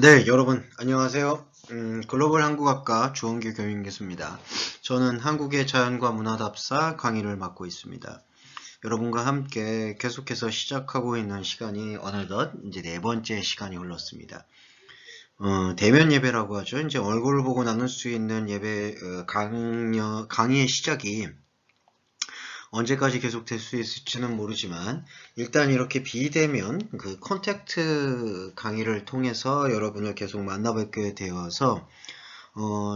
네, 여러분 안녕하세요. 글로벌 한국학과 주원규 교육교수입니다. 저는 한국의 자연과 문화답사 강의를 맡고 있습니다. 여러분과 함께 계속해서 시작하고 있는 시간이 어느덧 이제 네 번째 시간이 흘렀습니다. 대면 예배라고 하죠. 이제 얼굴을 보고 나눌 수 있는 예배 강의의 시작이 언제까지 계속될 수 있을지는 모르지만 일단 이렇게 비대면 그 컨택트 강의를 통해서 여러분을 계속 만나뵙게 되어서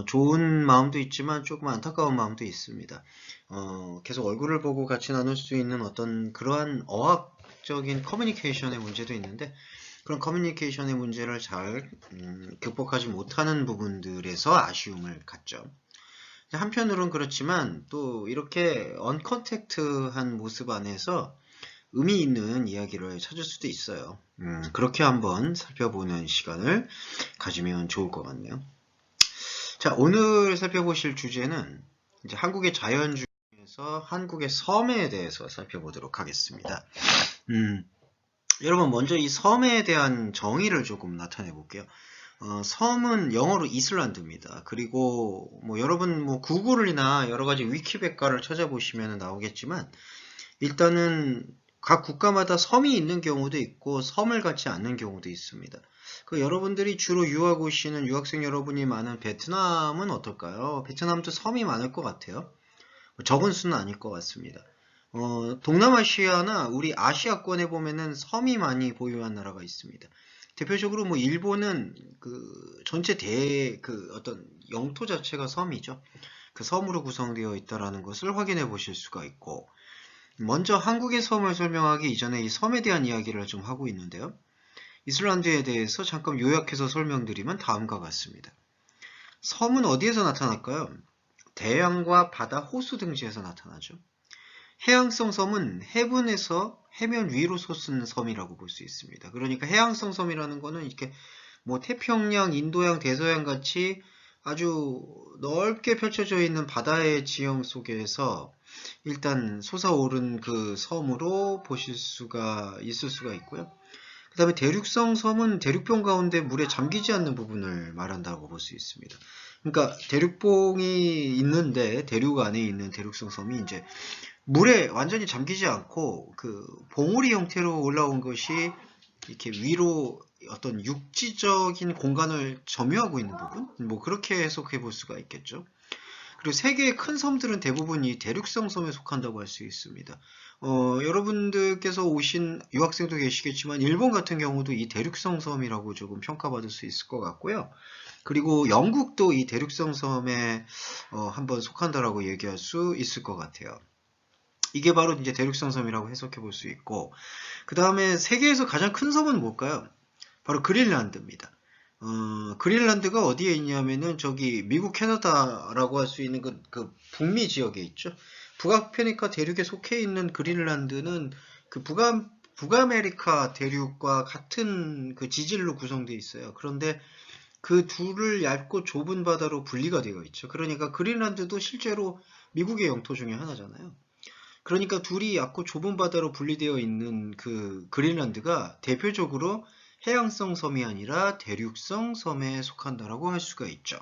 좋은 마음도 있지만 조금 안타까운 마음도 있습니다. 계속 얼굴을 보고 같이 나눌 수 있는 어떤 그러한 어학적인 커뮤니케이션의 문제도 있는데 그런 커뮤니케이션의 문제를 잘 극복하지 못하는 부분들에서 아쉬움을 갖죠. 한편으론 그렇지만 또 이렇게 언컨택트한 모습 안에서 의미 있는 이야기를 찾을 수도 있어요. 그렇게 한번 살펴보는 시간을 가지면 좋을 것 같네요. 자, 오늘 살펴보실 주제는 이제 한국의 자연 중에서 한국의 섬에 대해서 살펴보도록 하겠습니다. 여러분 먼저 이 섬에 대한 정의를 조금 나타내 볼게요. 섬은 영어로 이슬란드입니다. 그리고 뭐 여러분 뭐 구글이나 여러 가지 위키백과를 찾아보시면 나오겠지만 일단은 각 국가마다 섬이 있는 경우도 있고 섬을 갖지 않는 경우도 있습니다. 그 여러분들이 주로 유학 오시는 유학생 여러분이 많은 베트남은 어떨까요? 베트남도 섬이 많을 것 같아요. 적은 수는 아닐 것 같습니다. 동남아시아나 우리 아시아권에 보면은 섬이 많이 보유한 나라가 있습니다. 대표적으로 뭐 일본은 그 전체 그 어떤 영토 자체가 섬이죠. 그 섬으로 구성되어 있다라는 것을 확인해 보실 수가 있고, 먼저 한국의 섬을 설명하기 이전에 이 섬에 대한 이야기를 좀 하고 있는데요. 이슬란드에 대해서 잠깐 요약해서 설명드리면 다음과 같습니다. 섬은 어디에서 나타날까요? 대양과 바다, 호수 등지에서 나타나죠. 해양성 섬은 해분에서 해면 위로 솟은 섬이라고 볼 수 있습니다. 그러니까 해양성 섬이라는 거는 이렇게 뭐 태평양, 인도양, 대서양 같이 아주 넓게 펼쳐져 있는 바다의 지형 속에서 일단 솟아오른 그 섬으로 보실 수가 있을 수가 있고요. 그 다음에 대륙성 섬은 대륙봉 가운데 물에 잠기지 않는 부분을 말한다고 볼 수 있습니다. 그러니까 대륙봉이 있는데 대륙 안에 있는 대륙성 섬이 이제 물에 완전히 잠기지 않고 그 봉우리 형태로 올라온 것이 이렇게 위로 어떤 육지적인 공간을 점유하고 있는 부분? 뭐 그렇게 해석해 볼 수가 있겠죠. 그리고 세계의 큰 섬들은 대부분 이 대륙성 섬에 속한다고 할 수 있습니다. 여러분들께서 오신 유학생도 계시겠지만 일본 같은 경우도 이 대륙성 섬이라고 조금 평가받을 수 있을 것 같고요. 그리고 영국도 이 대륙성 섬에 한번 속한다라고 얘기할 수 있을 것 같아요. 이게 바로 이제 대륙성 섬이라고 해석해 볼 수 있고, 그 다음에 세계에서 가장 큰 섬은 뭘까요? 바로 그린란드입니다. 그린란드가 어디에 있냐면은 저기 미국 캐나다라고 할 수 있는 그 북미 지역에 있죠. 북아프리카 대륙에 속해 있는 그린란드는 그 북아메리카 대륙과 같은 그 지질로 구성되어 있어요. 그런데 그 둘을 얇고 좁은 바다로 분리가 되어 있죠. 그러니까 그린란드도 실제로 미국의 영토 중에 하나잖아요. 그러니까 둘이 얕고 좁은 바다로 분리되어 있는 그 그린란드가 대표적으로 해양성 섬이 아니라 대륙성 섬에 속한다라고 할 수가 있죠.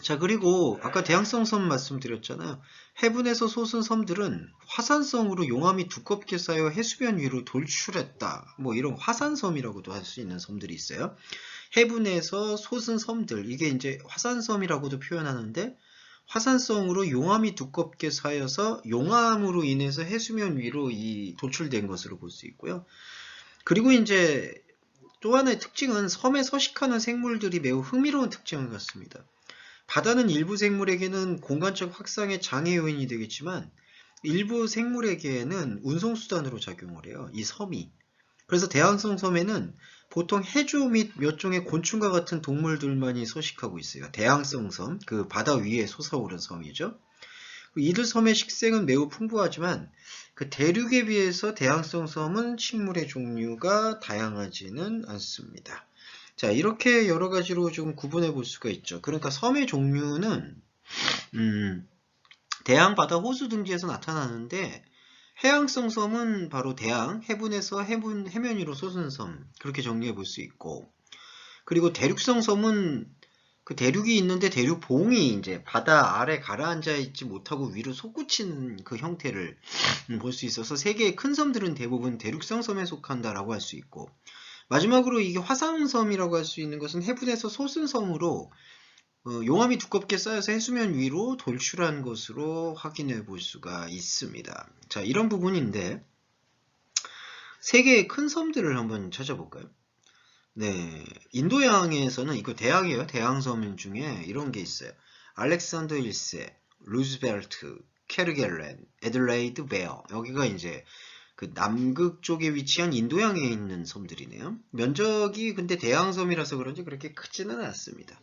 자, 그리고 아까 대양성 섬 말씀드렸잖아요. 해분에서 솟은 섬들은 화산성으로 용암이 두껍게 쌓여 해수면 위로 돌출했다. 뭐 이런 화산섬이라고도 할 수 있는 섬들이 있어요. 해분에서 솟은 섬들, 이게 이제 화산섬이라고도 표현하는데 화산성으로 용암이 두껍게 쌓여서 용암으로 인해서 해수면 위로 이 도출된 것으로 볼 수 있고요. 그리고 이제 또 하나의 특징은 섬에 서식하는 생물들이 매우 흥미로운 특징을 갖습니다. 바다는 일부 생물에게는 공간적 확산의 장애 요인이 되겠지만 일부 생물에게는 운송수단으로 작용을 해요. 이 섬이. 그래서 대항성 섬에는 보통 해조 및 몇 종의 곤충과 같은 동물들만이 서식하고 있어요. 대항성 섬, 그 바다 위에 솟아오른 섬이죠. 이들 섬의 식생은 매우 풍부하지만 그 대륙에 비해서 대항성 섬은 식물의 종류가 다양하지는 않습니다. 자, 이렇게 여러 가지로 좀 구분해 볼 수가 있죠. 그러니까 섬의 종류는 대양, 바다, 호수 등지에서 나타나는데 해양성 섬은 바로 대양, 해분에서 해면 위로 솟은 섬, 그렇게 정리해 볼 수 있고, 그리고 대륙성 섬은 그 대륙이 있는데 대륙봉이 이제 바다 아래 가라앉아 있지 못하고 위로 솟구치는 그 형태를 볼 수 있어서 세계의 큰 섬들은 대부분 대륙성 섬에 속한다라고 할 수 있고, 마지막으로 이게 화산섬이라고 할 수 있는 것은 해분에서 솟은 섬으로 용암이 두껍게 쌓여서 해수면 위로 돌출한 것으로 확인해 볼 수가 있습니다. 자, 이런 부분인데 세계의 큰 섬들을 한번 찾아볼까요? 네, 인도양에서는 이거 대양이에요. 대양섬 중에 이런 게 있어요. 알렉산더 1세, 루즈벨트, 케르겔렌, 애들레이드 베어. 여기가 이제 그 남극 쪽에 위치한 인도양에 있는 섬들이네요. 면적이 근데 대양섬이라서 그런지 그렇게 크지는 않습니다.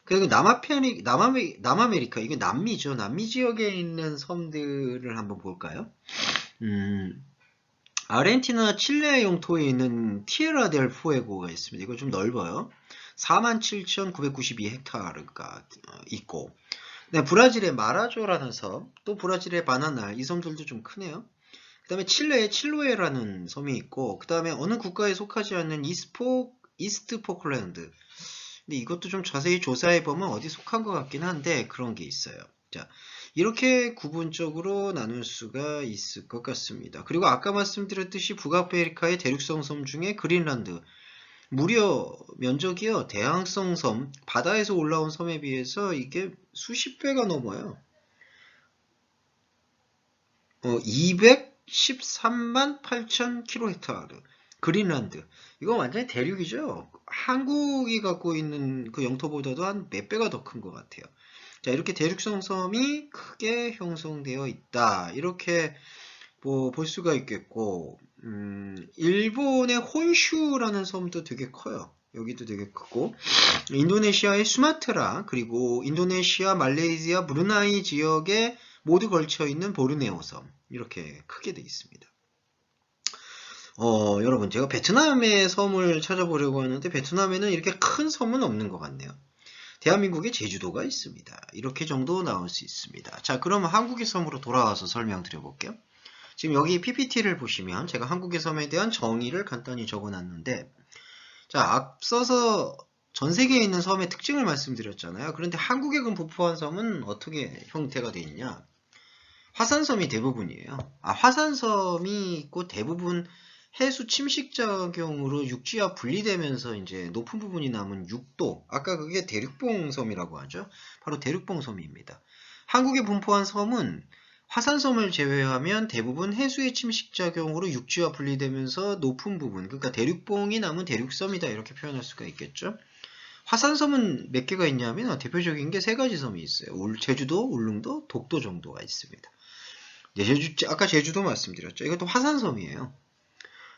그리고 남아메리카, 이게 남미죠. 남미 지역에 있는 섬들을 한번 볼까요? 아르헨티나 칠레 영토에 있는 티에라 델 푸에고가 있습니다. 이거 좀 넓어요. 47,992헥타르가 있고, 네, 브라질의 마라조라는 섬, 또 브라질의 바나날, 이 섬들도 좀 크네요. 그 다음에 칠레의 칠로에라는 섬이 있고, 그 다음에 어느 국가에 속하지 않는 이스트 포클랜드. 근데 이것도 좀 자세히 조사해보면 어디 속한 것 같긴 한데 그런 게 있어요. 자, 이렇게 구분적으로 나눌 수가 있을 것 같습니다. 그리고 아까 말씀드렸듯이 북아메리카의 대륙성 섬 중에 그린란드, 무려 면적이요, 대양성 섬, 바다에서 올라온 섬에 비해서 이게 수십 배가 넘어요. 213만 8천 킬로헥타르. 그린란드. 이거 완전히 대륙이죠. 한국이 갖고 있는 그 영토보다도 한 몇 배가 더 큰 것 같아요. 자, 이렇게 대륙성 섬이 크게 형성되어 있다. 이렇게 뭐 볼 수가 있겠고, 일본의 혼슈라는 섬도 되게 커요. 여기도 되게 크고, 인도네시아의 수마트라, 그리고 인도네시아, 말레이시아, 브루나이 지역에 모두 걸쳐 있는 보르네오 섬. 이렇게 크게 되어 있습니다. 여러분, 제가 베트남의 섬을 찾아보려고 하는데 베트남에는 이렇게 큰 섬은 없는 것 같네요. 대한민국에 제주도가 있습니다. 이렇게 정도 나올 수 있습니다. 자, 그럼 한국의 섬으로 돌아와서 설명드려 볼게요. 지금 여기 PPT를 보시면 제가 한국의 섬에 대한 정의를 간단히 적어놨는데, 자, 앞서서 전 세계에 있는 섬의 특징을 말씀드렸잖아요. 그런데 한국에 분포한 섬은 어떻게 형태가 되어 있냐? 화산섬이 대부분이에요. 화산섬이 있고 대부분 해수 침식작용으로 육지와 분리되면서 이제 높은 부분이 남은 육도, 아까 그게 대륙봉섬이라고 하죠. 바로 대륙봉섬입니다. 한국에 분포한 섬은 화산섬을 제외하면 대부분 해수의 침식작용으로 육지와 분리되면서 높은 부분, 그러니까 대륙봉이 남은 대륙섬이다, 이렇게 표현할 수가 있겠죠. 화산섬은 몇 개가 있냐면 대표적인 게 세 가지 섬이 있어요. 제주도, 울릉도, 독도 정도가 있습니다. 아까 제주도 말씀드렸죠. 이것도 화산섬이에요.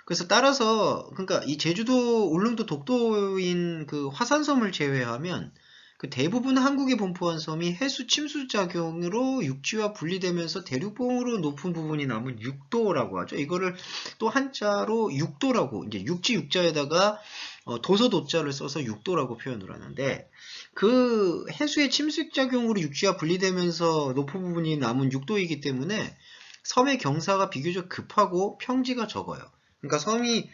그래서 따라서 그러니까 이 제주도, 울릉도, 독도인 그 화산섬을 제외하면 그 대부분 한국에 분포한 섬이 해수 침수 작용으로 육지와 분리되면서 대륙봉으로 높은 부분이 남은 육도라고 하죠. 이거를 또 한자로 육도라고, 이제 육지 육자에다가 도서 도자를 써서 육도라고 표현을 하는데, 그 해수의 침수 작용으로 육지와 분리되면서 높은 부분이 남은 육도이기 때문에 섬의 경사가 비교적 급하고 평지가 적어요. 그러니까 섬이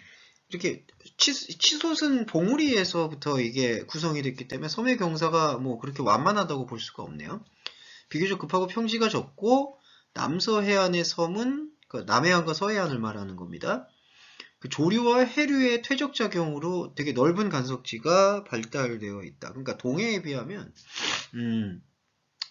이렇게 치솟은 봉우리에서부터 이게 구성이 됐기 때문에 섬의 경사가 뭐 그렇게 완만하다고 볼 수가 없네요. 비교적 급하고 평지가 적고, 남서해안의 섬은 그 남해안과 서해안을 말하는 겁니다. 그 조류와 해류의 퇴적작용으로 되게 넓은 간석지가 발달되어 있다. 그러니까 동해에 비하면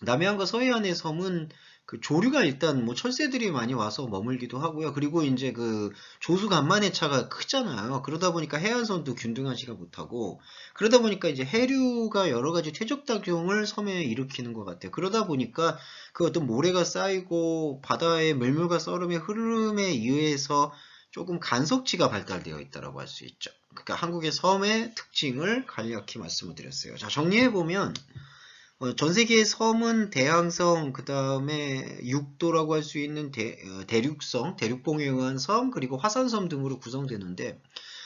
남해안과 서해안의 섬은 그 조류가 일단 뭐 철새들이 많이 와서 머물기도 하고요. 그리고 이제 그 조수 간만의 차가 크잖아요. 그러다 보니까 해안선도 균등하지가 못하고, 그러다 보니까 이제 해류가 여러 가지 퇴적작용을 섬에 일으키는 것 같아요. 그러다 보니까 그 어떤 모래가 쌓이고 바다의 물물과 썰음의 흐름에 의해서 조금 간석지가 발달되어 있다고 할 수 있죠. 그러니까 한국의 섬의 특징을 간략히 말씀을 드렸어요. 자, 정리해보면 전 세계의 섬은 대양성, 그 다음에 육도라고 할 수 있는 대륙성, 대륙봉에 의한 섬, 그리고 화산섬 등으로 구성되는데,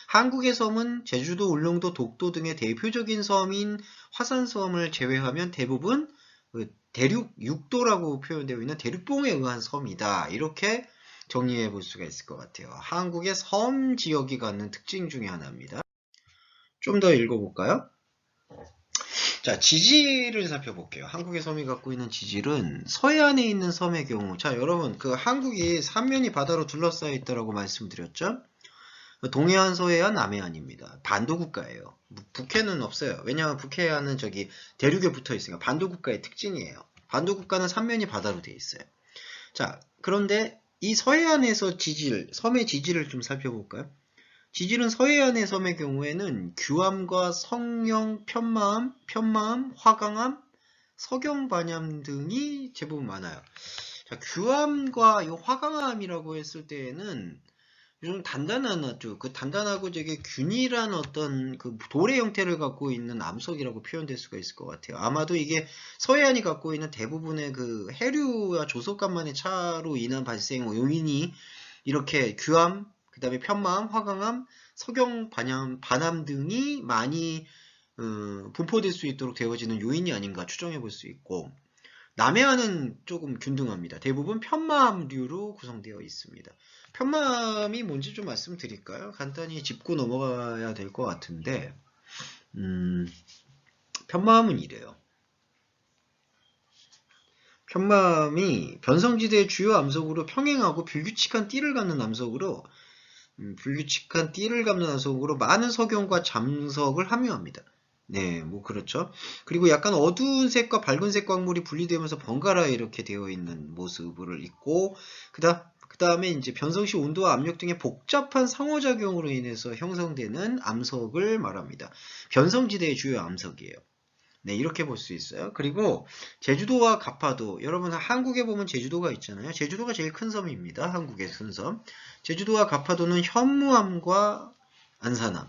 한국의 섬은 제주도, 울릉도, 독도 등의 대표적인 섬인 화산섬을 제외하면 대부분 대륙 육도라고 표현되어 있는 대륙봉에 의한 섬이다. 이렇게 정리해 볼 수가 있을 것 같아요. 한국의 섬 지역이 갖는 특징 중에 하나입니다. 좀 더 읽어볼까요? 자, 지질을 살펴볼게요. 한국의 섬이 갖고 있는 지질은 서해안에 있는 섬의 경우, 자, 여러분, 그 한국이 삼면이 바다로 둘러싸여 있다라고 말씀드렸죠? 동해안, 서해안, 남해안입니다. 반도국가예요. 북해는 없어요. 왜냐하면 북해안은 저기 대륙에 붙어 있으니까 반도국가의 특징이에요. 반도국가는 삼면이 바다로 되어 있어요. 자, 그런데 이 서해안에서 지질, 섬의 지질을 좀 살펴볼까요? 지질은 서해안의 섬의 경우에는 규암과 성령, 편마암, 화강암, 석영반암 등이 제법 많아요. 자, 규암과 이 화강암이라고 했을 때에는 좀 단단한 아주 그 단단하고 되게 균일한 어떤 그 돌의 형태를 갖고 있는 암석이라고 표현될 수가 있을 것 같아요. 아마도 이게 서해안이 갖고 있는 대부분의 그 해류와 조석간만의 차로 인한 발생 요인이 이렇게 규암, 그 다음에 편마암, 화강암, 석영, 반암 등이 많이 분포될 수 있도록 되어지는 요인이 아닌가 추정해 볼 수 있고, 남해안은 조금 균등합니다. 대부분 편마암류로 구성되어 있습니다. 편마암이 뭔지 좀 말씀드릴까요? 간단히 짚고 넘어가야 될 것 같은데, 편마암은 이래요. 편마암이 변성지대의 주요 암석으로 평행하고 불규칙한 띠를 갖는 암석으로 많은 석영과 잠석을 함유합니다. 네, 뭐 그렇죠. 그리고 약간 어두운 색과 밝은 색 광물이 분리되면서 번갈아 이렇게 되어 있는 모습을 있고, 그 다음에 이제 변성시 온도와 압력 등의 복잡한 상호작용으로 인해서 형성되는 암석을 말합니다. 변성지대의 주요 암석이에요. 네, 이렇게 볼 수 있어요. 그리고 제주도와 가파도, 여러분 한국에 보면 제주도가 있잖아요. 제주도가 제일 큰 섬입니다. 한국의 큰 섬. 제주도와 가파도는 현무암과 안산암.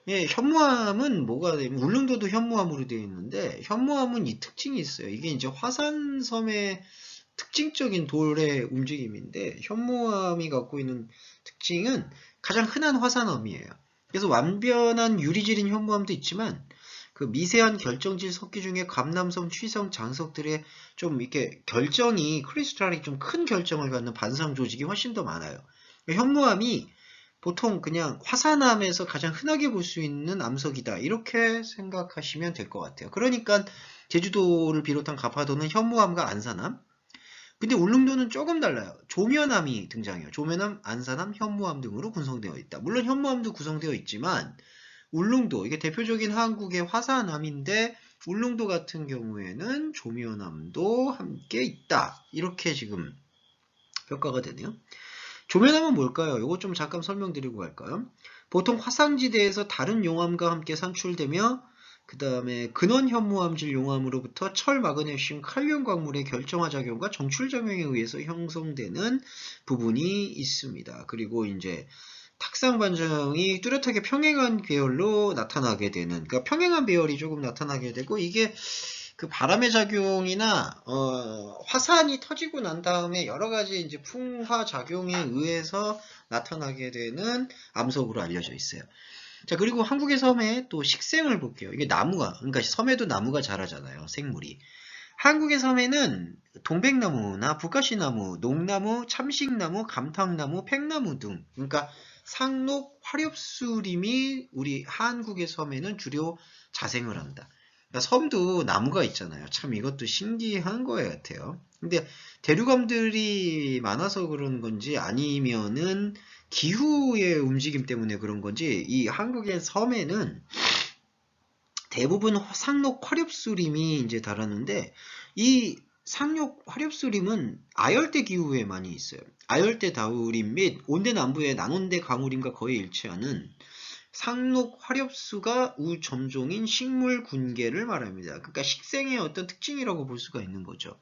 예, 현무암은 뭐가 되면 울릉도도 현무암으로 되어 있는데, 현무암은 이 특징이 있어요. 이게 이제 화산섬의 특징적인 돌의 움직임인데, 현무암이 갖고 있는 특징은 가장 흔한 화산암이에요. 그래서 완변한 유리질인 현무암도 있지만 그 미세한 결정질 석기 중에 감남섬, 취성, 장석들의 좀 이렇게 결정이 크리스탈이 좀 큰 결정을 갖는 반상 조직이 훨씬 더 많아요. 현무암이 보통 그냥 화산암에서 가장 흔하게 볼 수 있는 암석이다, 이렇게 생각하시면 될 것 같아요. 그러니까 제주도를 비롯한 가파도는 현무암과 안산암, 근데 울릉도는 조금 달라요. 조면암이 등장해요. 조면암, 안산암, 현무암 등으로 구성되어 있다. 물론 현무암도 구성되어 있지만 울릉도, 이게 대표적인 한국의 화산암인데 울릉도 같은 경우에는 조면암도 함께 있다, 이렇게 지금 평가가 되네요. 조면암은 뭘까요? 이거 좀 잠깐 설명드리고 갈까요? 보통 화산지대에서 다른 용암과 함께 산출되며 그 다음에 근원 현무암질 용암으로부터 철, 마그네슘, 칼륨 광물의 결정화 작용과 정출 작용에 의해서 형성되는 부분이 있습니다. 그리고 이제 탁상 반정이 뚜렷하게 평행한 계열로 나타나게 되는, 그러니까 평행한 배열이 조금 나타나게 되고, 이게 그 바람의 작용이나 화산이 터지고 난 다음에 여러 가지 이제 풍화 작용에 의해서 나타나게 되는 암석으로 알려져 있어요. 자, 그리고 한국의 섬에 또 식생을 볼게요. 이게 나무가, 그러니까 섬에도 나무가 자라잖아요, 생물이. 한국의 섬에는 동백나무나 북가시나무, 녹나무, 참식나무, 감탕나무, 팽나무 등, 그러니까 상록, 화렵수림이 우리 한국의 섬에는 주로 자생을 한다. 그러니까 섬도 나무가 있잖아요. 참 이것도 신기한 거 같아요. 근데 대륙암들이 많아서 그런 건지 아니면은 기후의 움직임 때문에 그런 건지 이 한국의 섬에는 대부분 상록 화렵수림이 이제 달았는데, 이 상록 화렵수림은 아열대 기후에 많이 있어요. 아열대 다우림 및 온대 남부의 난온대 강우림과 거의 일치하는 상록 화렵수가 우점종인 식물 군계를 말합니다. 그러니까 식생의 어떤 특징이라고 볼 수가 있는 거죠.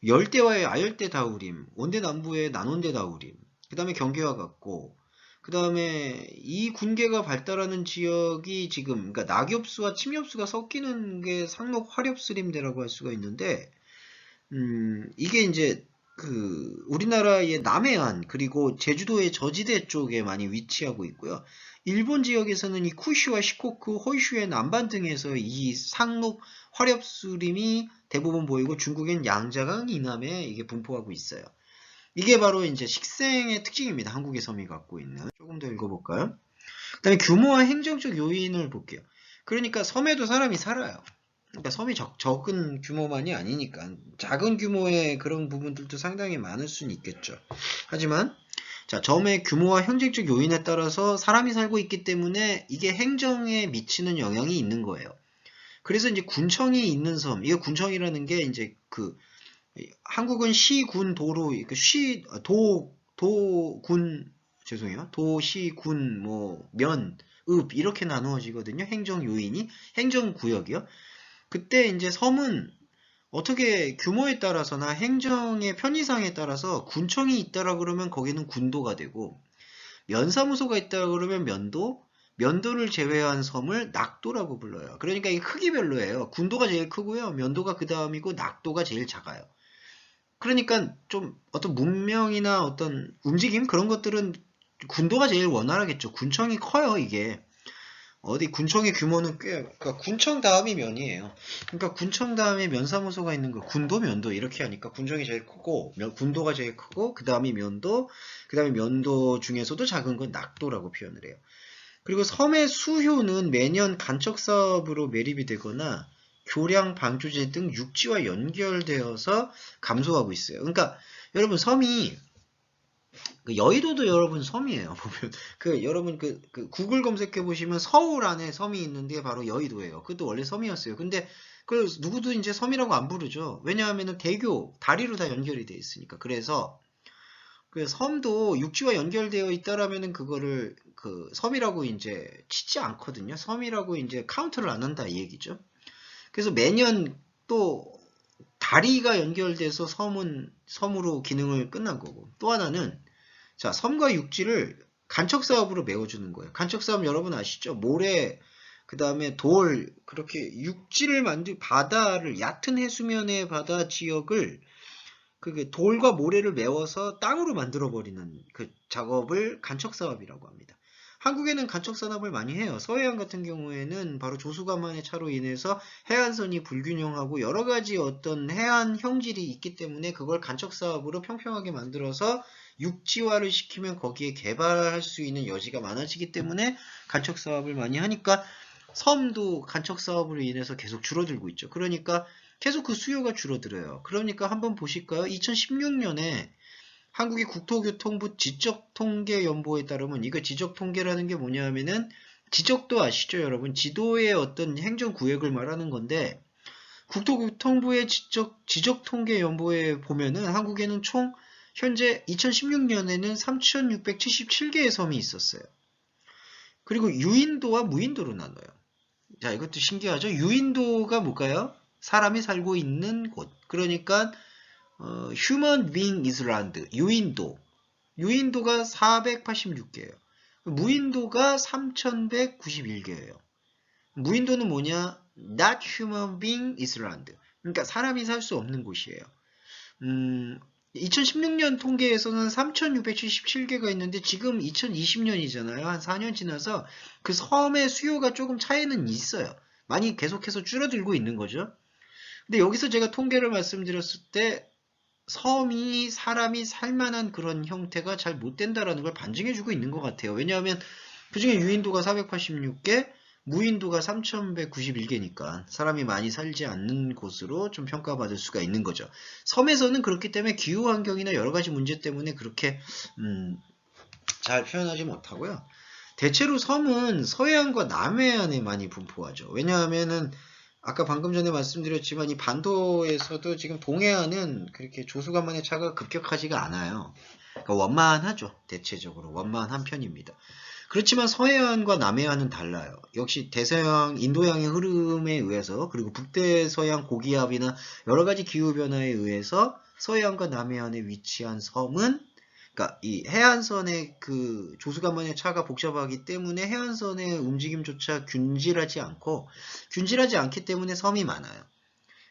열대와의 아열대 다우림, 온대 남부의 난온대 다우림, 그 다음에 경계와 같고, 그 다음에 이 군계가 발달하는 지역이 지금, 그러니까 낙엽수와 침엽수가 섞이는 게 상록 화렵수림대라고 할 수가 있는데, 이게 이제 그 우리나라의 남해안 그리고 제주도의 저지대 쪽에 많이 위치하고 있고요. 일본 지역에서는 이 쿠슈와 시코쿠, 호이슈의 남반 등에서 이 상록 화렵수림이 대부분 보이고, 중국엔 양자강 이남에 이게 분포하고 있어요. 이게 바로 이제 식생의 특징입니다. 한국의 섬이 갖고 있는. 조금 더 읽어볼까요? 그다음에 규모와 행정적 요인을 볼게요. 그러니까 섬에도 사람이 살아요. 그러니까 섬이 적은 규모만이 아니니까 작은 규모의 그런 부분들도 상당히 많을 수는 있겠죠. 하지만 자, 점의 규모와 형질적 요인에 따라서 사람이 살고 있기 때문에 이게 행정에 미치는 영향이 있는 거예요. 그래서 이제 군청이 있는 섬, 이게 군청이라는 게 이제 그 한국은 시, 군, 도로, 군, 죄송해요. 도, 시, 군, 뭐, 면, 읍, 이렇게 나누어지거든요. 행정 요인이, 행정 구역이요. 그때 이제 섬은 어떻게 규모에 따라서나 행정의 편의상에 따라서 군청이 있다라 그러면 거기는 군도가 되고, 면사무소가 있다라 그러면 면도를 제외한 섬을 낙도라고 불러요. 그러니까 이게 크기별로예요. 군도가 제일 크고요. 면도가 그 다음이고 낙도가 제일 작아요. 그러니까 좀 어떤 문명이나 어떤 움직임 그런 것들은 군도가 제일 원활하겠죠. 군청이 커요, 이게. 어디 군청의 규모는 그러니까 군청 다음이 면이에요. 그러니까 군청 다음에 면사무소가 있는 거, 군도, 면도 이렇게 하니까 군청이 제일 크고, 군도가 제일 크고, 그 다음이 면도, 그 다음에 면도 중에서도 작은 건 낙도라고 표현을 해요. 그리고 섬의 수효는 매년 간척 사업으로 매립이 되거나 교량 방조제 등 육지와 연결되어서 감소하고 있어요. 그러니까 여러분 섬이 여의도도 여러분 섬이에요. 보면 여러분 구글 검색해 보시면 서울 안에 섬이 있는데 바로 여의도예요. 그것도 원래 섬이었어요. 근데 그 누구도 이제 섬이라고 안 부르죠. 왜냐하면은 대교 다리로 다 연결이 돼 있으니까. 그래서 그 섬도 육지와 연결되어 있다라면은 그거를 그 섬이라고 이제 치지 않거든요. 섬이라고 이제 카운트를 안 한다 이 얘기죠. 그래서 매년 또 다리가 연결돼서 섬으로 기능을 끝난 거고, 또 하나는 자, 섬과 육지를 간척 사업으로 메워주는 거예요. 간척 사업 여러분 아시죠? 모래, 그 다음에 돌, 그렇게 육지를 바다를, 얕은 해수면의 바다 지역을 그게 돌과 모래를 메워서 땅으로 만들어버리는 그 작업을 간척 사업이라고 합니다. 한국에는 간척 산업을 많이 해요. 서해안 같은 경우에는 바로 조수간만의 차로 인해서 해안선이 불균형하고 여러 가지 어떤 해안 형질이 있기 때문에 그걸 간척 사업으로 평평하게 만들어서 육지화를 시키면 거기에 개발할 수 있는 여지가 많아지기 때문에 간척 사업을 많이 하니까 섬도 간척 사업으로 인해서 계속 줄어들고 있죠. 그러니까 계속 그 수요가 줄어들어요. 그러니까 한번 보실까요? 2016년에 한국의 국토교통부 지적통계연보에 따르면 이거 지적통계라는 게 뭐냐 하면은 지적도 아시죠 여러분? 지도의 어떤 행정구역을 말하는 건데 국토교통부의 지적통계연보에 보면은 한국에는 총 현재 2016년에는 3,677개의 섬이 있었어요. 그리고 유인도와 무인도로 나눠요. 자, 이것도 신기하죠? 유인도가 뭘까요? 사람이 살고 있는 곳. 그러니까 Human Being Island, 유인도가 486개예요. 무인도가 3191개예요. 무인도는 뭐냐? Not Human Being Island. 그러니까 사람이 살 수 없는 곳이에요. 2016년 통계에서는 3,677개가 있는데 지금 2020년이잖아요. 한 4년 지나서 그 섬의 수요가 조금 차이는 있어요. 많이 계속해서 줄어들고 있는 거죠. 근데 여기서 제가 통계를 말씀드렸을 때 섬이 사람이 살만한 그런 형태가 잘 못 된다라는 걸 반증해주고 있는 것 같아요. 왜냐하면 그중에 유인도가 486개, 무인도가 3,191개니까 사람이 많이 살지 않는 곳으로 좀 평가받을 수가 있는 거죠. 섬에서는 그렇기 때문에 기후 환경이나 여러 가지 문제 때문에 그렇게 잘 표현하지 못하고요. 대체로 섬은 서해안과 남해안에 많이 분포하죠. 왜냐하면은 아까 방금 전에 말씀드렸지만 이 반도에서도 지금 동해안은 그렇게 조수간만의 차가 급격하지가 않아요. 그러니까 원만하죠. 대체적으로 원만한 편입니다. 그렇지만 서해안과 남해안은 달라요. 역시 대서양, 인도양의 흐름에 의해서 그리고 북대서양 고기압이나 여러 가지 기후변화에 의해서 서해안과 남해안에 위치한 섬은 그러니까 이 해안선의 그 조수간만의 차가 복잡하기 때문에 해안선의 움직임조차 균질하지 않기 때문에 섬이 많아요.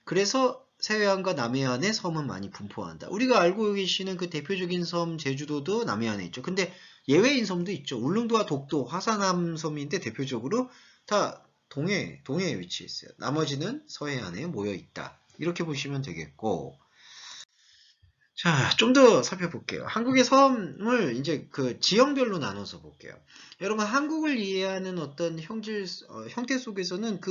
그래서 서해안과 남해안에 섬은 많이 분포한다. 우리가 알고 계시는 그 대표적인 섬 제주도도 남해안에 있죠. 근데 예외인 섬도 있죠. 울릉도와 독도, 화산암 섬인데 대표적으로 다 동해에 위치해 있어요. 나머지는 서해안에 모여 있다. 이렇게 보시면 되겠고 자, 좀 더 살펴볼게요. 한국의 섬을 이제 그 지형별로 나눠서 볼게요. 여러분, 한국을 이해하는 어떤 형태 속에서는 그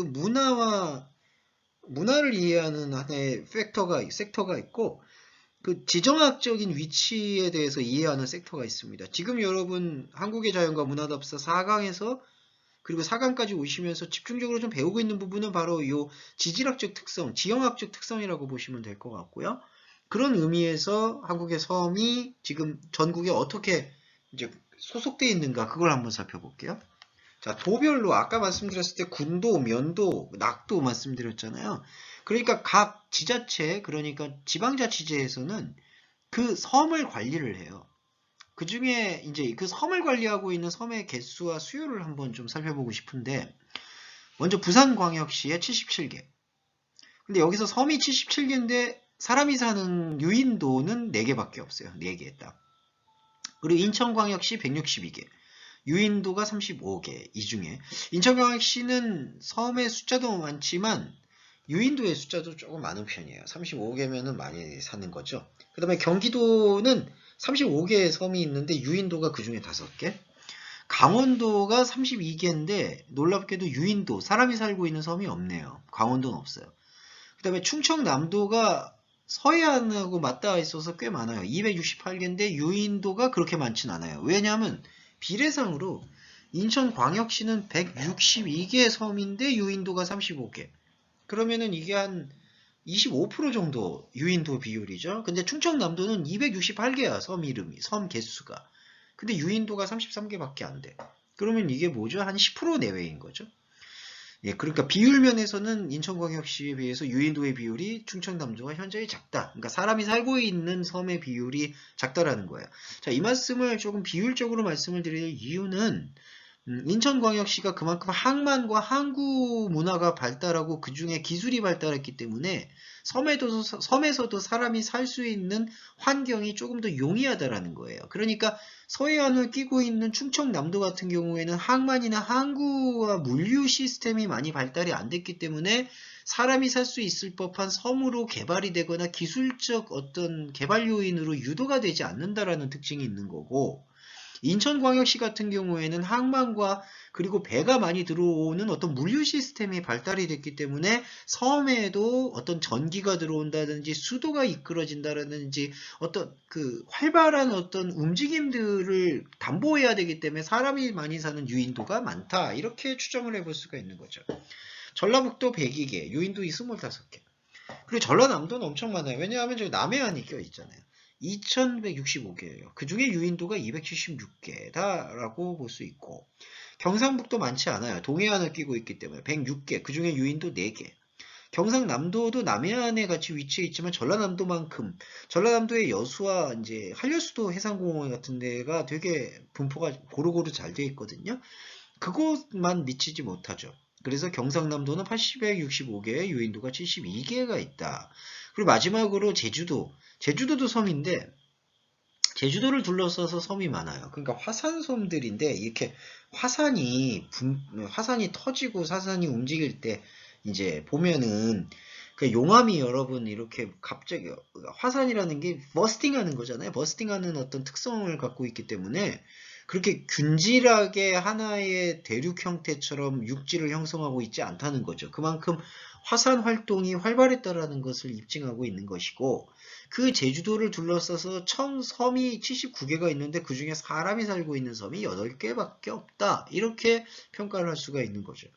문화를 이해하는 하나의 섹터가 있고, 그 지정학적인 위치에 대해서 이해하는 섹터가 있습니다. 지금 여러분, 한국의 자연과 문화답사 4강에서 그리고 4강까지 오시면서 집중적으로 좀 배우고 있는 부분은 바로 이 지질학적 특성, 지형학적 특성이라고 보시면 될 것 같고요. 그런 의미에서 한국의 섬이 지금 전국에 어떻게 이제 소속되어 있는가 그걸 한번 살펴볼게요. 자, 도별로 아까 말씀드렸을 때 군도, 면도, 낙도 말씀드렸잖아요. 그러니까 각 지자체, 그러니까 지방자치제에서는 그 섬을 관리를 해요. 그 중에 이제 그 섬을 관리하고 있는 섬의 개수와 수요를 한번 좀 살펴보고 싶은데, 먼저 부산광역시에 77개. 근데 여기서 섬이 77개인데 사람이 사는 유인도는 4개밖에 없어요. 4개 딱. 그리고 인천광역시 162개. 유인도가 35개. 이 중에 인천광역시는 섬의 숫자도 많지만 유인도의 숫자도 조금 많은 편이에요. 35개면은 많이 사는 거죠. 그 다음에 경기도는 35개의 섬이 있는데 유인도가 그 중에 5개. 강원도가 32개인데 놀랍게도 유인도, 사람이 살고 있는 섬이 없네요. 강원도는 없어요. 그 다음에 충청남도가 서해안하고 맞닿아 있어서 꽤 많아요. 268개인데 유인도가 그렇게 많진 않아요. 왜냐하면 비례상으로 인천광역시는 162개의 섬인데 유인도가 35개. 그러면은 이게 한 25% 정도 유인도 비율이죠. 근데 충청남도는 268개야, 섬 이름이, 섬 개수가. 근데 유인도가 33개밖에 안 돼. 그러면 이게 뭐죠? 한 10% 내외인 거죠. 예, 그러니까 비율 면에서는 인천광역시에 비해서 유인도의 비율이 충청남도가 현저히 작다. 그러니까 사람이 살고 있는 섬의 비율이 작다라는 거예요. 자, 이 말씀을 조금 비율적으로 말씀을 드릴 이유는 인천광역시가 그만큼 항만과 항구 문화가 발달하고 그 중에 기술이 발달했기 때문에 섬에서도 사람이 살 수 있는 환경이 조금 더 용이하다라는 거예요. 그러니까 서해안을 끼고 있는 충청남도 같은 경우에는 항만이나 항구와 물류 시스템이 많이 발달이 안 됐기 때문에 사람이 살 수 있을 법한 섬으로 개발이 되거나 기술적 어떤 개발 요인으로 유도가 되지 않는다라는 특징이 있는 거고, 인천광역시 같은 경우에는 항만과 그리고 배가 많이 들어오는 어떤 물류 시스템이 발달이 됐기 때문에 섬에도 어떤 전기가 들어온다든지 수도가 이끌어진다든지 어떤 그 활발한 어떤 움직임들을 담보해야 되기 때문에 사람이 많이 사는 유인도가 많다. 이렇게 추정을 해볼 수가 있는 거죠. 전라북도 102개, 유인도 25개. 그리고 전라남도는 엄청 많아요. 왜냐하면 저기 남해안이 껴있잖아요. 2165개예요. 그 중에 유인도가 276개다라고 볼 수 있고, 경상북도 많지 않아요. 동해안을 끼고 있기 때문에 106개, 그 중에 유인도 4개. 경상남도도 남해안에 같이 위치해 있지만 전라남도의 여수와 이제 한려수도 해상공원 같은 데가 되게 분포가 고루고루 잘 돼 있거든요. 그곳만 미치지 못하죠. 그래서 경상남도는 865개, 유인도가 72개가 있다. 그리고 마지막으로 제주도도 섬인데 제주도를 둘러싸서 섬이 많아요. 그러니까 화산섬들인데 이렇게 화산이 터지고 사산이 움직일 때 이제 보면은 그 용암이 여러분 이렇게 갑자기 화산이라는 게 버스팅하는 거잖아요. 버스팅하는 어떤 특성을 갖고 있기 때문에 그렇게 균질하게 하나의 대륙 형태처럼 육지를 형성하고 있지 않다는 거죠. 그만큼 화산 활동이 활발했다라는 것을 입증하고 있는 것이고, 그 제주도를 둘러싸서 총 섬이 79개가 있는데 그 중에 사람이 살고 있는 섬이 8개밖에 없다. 이렇게 평가를 할 수가 있는 거죠.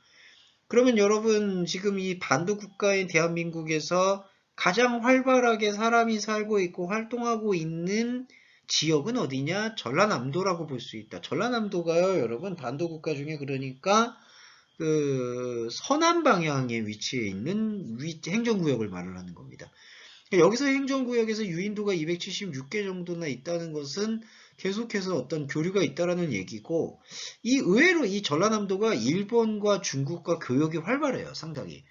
그러면 여러분 지금 이 반도 국가인 대한민국에서 가장 활발하게 사람이 살고 있고 활동하고 있는 지역은 어디냐? 전라남도라고 볼 수 있다. 전라남도가요, 여러분 반도 국가 중에 그러니까 그 서남 방향에 위치해 있는 행정구역을 말을 하는 겁니다. 여기서 행정구역에서 유인도가 276개 정도나 있다는 것은 계속해서 어떤 교류가 있다라는 얘기고, 이 의외로 이 전라남도가 일본과 중국과 교역이 활발해요, 상당히.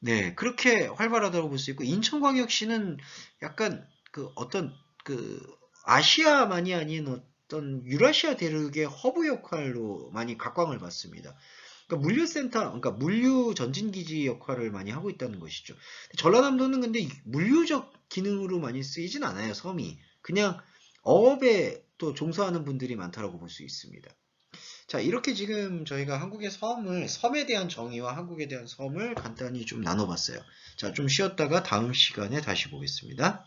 네, 그렇게 활발하다고 볼 수 있고, 인천광역시는 약간 그 어떤 그 아시아만이 아닌 어떤 유라시아 대륙의 허브 역할로 많이 각광을 받습니다. 그러니까 물류센터, 그러니까 물류 전진기지 역할을 많이 하고 있다는 것이죠. 전라남도는 근데 물류적 기능으로 많이 쓰이진 않아요, 섬이. 그냥 어업에 또 종사하는 분들이 많다라고 볼 수 있습니다. 자, 이렇게 지금 저희가 한국의 섬에 대한 정의와 한국에 대한 섬을 간단히 좀 나눠봤어요. 자, 좀 쉬었다가 다음 시간에 다시 보겠습니다.